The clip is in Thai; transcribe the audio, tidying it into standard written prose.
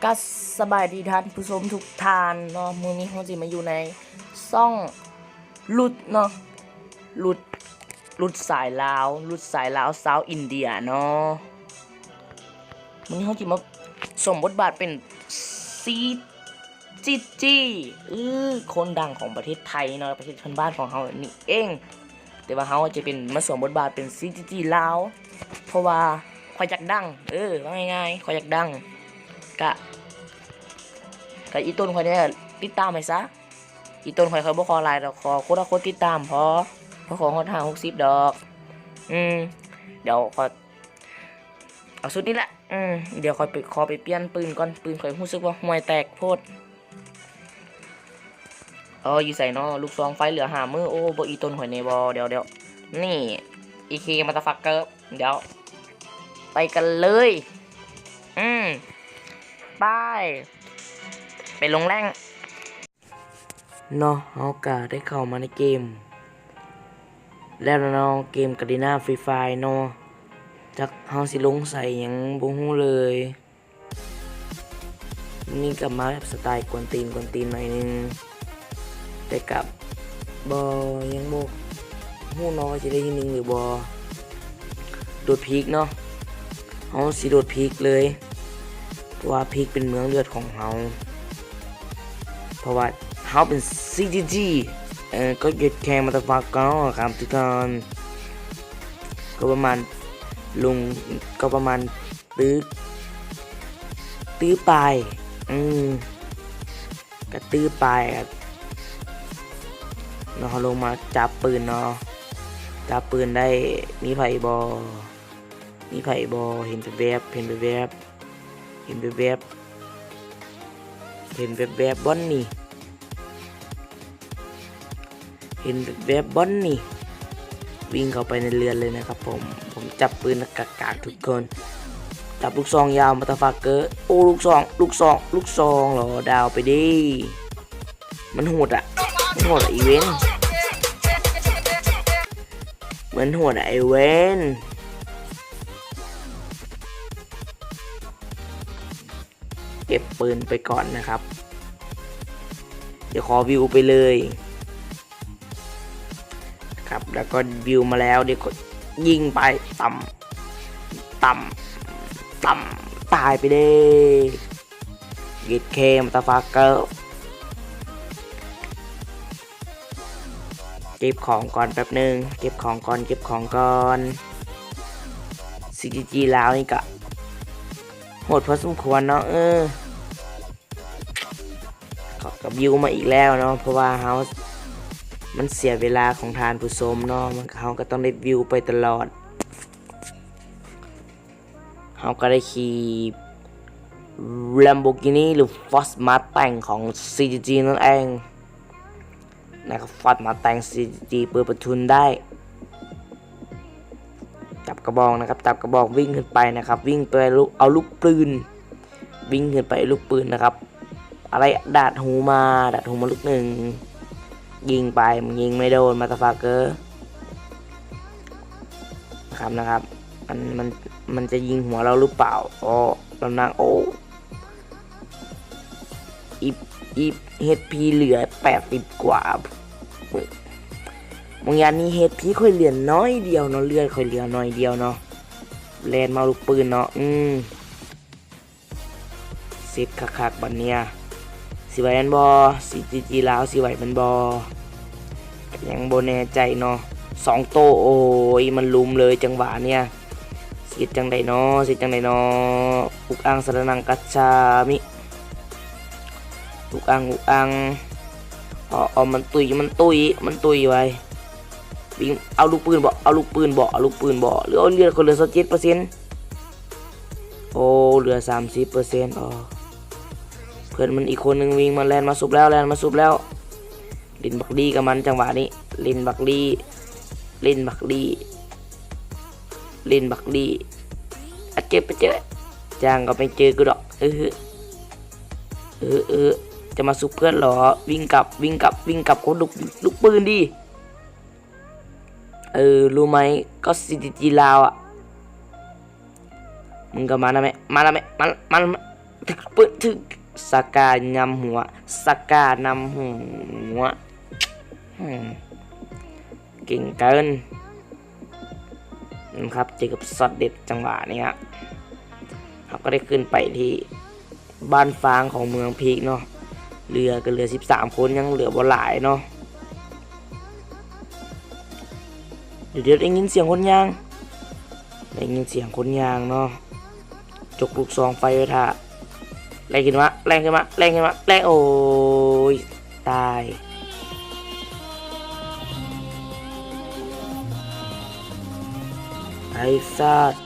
ก็สบายดีท่านผู้ชมทุกท่านเนาะมื้อนี้เราจะมาอยู่ในซ่องลุดเนาะลุดสายลาวสาวอินเดียเนาะมื้อนี้เราจะมาสมบทบาทเป็นซีจิจี้คนดังของประเทศไทยเนาะประเทศเพื่อนบ้านของเรานี่เองแต่ว่าเราจะเป็นมาสวมบทบาทเป็นซีจิจี้ลาวเพราะว่าข่อยอยากดังว่าง่ายๆข่อยอยากดังกะอีต้นข่อยเนี่ยติดตามให้ซะอีต้นข่อยเขาบ่ขอหลายดอกขอคนละคนติดตามพอขอฮอด50ดอกเดี๋ยวขอเอาสุดนี้แหละเดี๋ยวขอไปเปลี่ยนปืนก่อนปืนข่อยรู้สึกว่าห่วยแตกโพดอยู่ใส่เนาะลูกซองไฟเหลือ5มือโอ้บ่อีต้นข่อยนี่บ่เดี๋ยวนี่อีเคมาตะฟักเกอร์เดี๋ยวไปกันเลยไปลงแรงเนาะเฮากะได้เข้ามาในเกมแล้วเนาะเกมกาดิน่าฟรีไฟเนาะจักเฮาสิลงใส่หยังบ่ฮู้เลยนี่กลับมาแบบสไตล์กวนตีนหน่อยนึงแต่กับบ่ยังบ่ฮู้เนาะว่าสิได้ที่1หรือบ่โดดพีกเนาะเฮาสิโดดพีกเลยเพราะว่าพีกเป็นเมืองเลือดของเฮาเพราะว่าเฮาเป็น CGG ก็เก็บแข่งมาตะฟักก็ครับทุกคนก็ประมาณตื้อปลายก็ตื้อปลายครับเนาะลงมาจับปืนเนาะจับปืนได้มีไผบอเห็นแวบบอนนี่วิ่งเข้าไปในเรือนเลยนะครับผมจับปืนกากทุกคนจับลูกซองยาวมาตาฟักเกอร์โอ้ลูกซองเหรอดาวไปดิมันโหดอ่ะอีเวนต์เก็บปืนไปก่อนนะครับเดี๋ยวขอวิวไปเลยครับแล้วก็วิวมาแล้วเดี๋ยวก็ยิงไปต่ำตายไปเลยเกตเคมตาฟาเกอร์เก็บของก่อนแป๊บนึงเก็บของก่อนCGGแล้วนี่ก็โหดพอสมควรเนาะกับวิวมาอีกแล้วเนาะเพราะว่าเฮามันเสียเวลาของทานผู้ชมเนาะเฮาก็ต้องได้วิวไปตลอดเฮาก็ได้ขี่ Lamborghini หรือ Ford Mustang ของ CGG นั่นเองนะครับ Ford Mustang CGG เปิดประทุนได้จับกระบอกวิ่งขึ้นไปนะครับวิ่งไปเอาลูกปืนวิ่งขึ้นไปลูกปืนนะครับอะไรดาดหูมาลูกหนึ่งยิงไปมันยิงไม่โดนมาตาฟาเกอร์นะครับมันจะยิงหัวเราหรือเปล่าลำนางอีเฮดพีเหลือ80กว่าบางอย่างนี้เฮดพีค่อยเหลือน้อยเดียวเนาะเลือดค่อยเหลือน้อยเดียวเนาะแลนมาลูกปืนเนาะเซตคักบัดเนี่ยสิไหวมันบอCGGแล้วสิไหวมันบอยังโบแน่ใจเนาะ2โตโอ้ยมันลุมเลยจังหวะเนี่ยสิจังไดเนาะอุกอังสระนังกัจฉามิอุกอังมันตุยไว้วิ่งเอาลูกปืนบ่หรือเอาเลือดคนเหลือ7%โอ้เหลือ30%เพื่อนมันอีกคนนึงวิ่งมาแลนมาซุบแล้วลินบักดีกับมันจังหวะนี้ลินบักดีเจอไปเจอจางก็ไปเจอกูดอกจะมาซุบเพื่อนหรอวิ่งกลับคนลูกปืนดิรู้ไหมก็CGGลาวอ่ะมึงก็มาแล้วไหม ถึกปึถึกสกานำหัวสกานำหัวเก่งเกินนะครับเจอกับช็อตเด็ดจังหวะนี้ครับเราก็ได้ขึ้นไปที่บ้านฟางของเมืองพีกเนาะเรือกันเรือ13คนยังเหลือบ่หลายเนาะเดี๋ยวได้ยินเสียงคนยางได้ยินเสียงคนยางเนาะจกลูกซองไฟไว้ท่าแรงขึ้นมาแรงขึ้นมาแรงขึ้นมาแรงโอ้ยตายไอ้สัตว์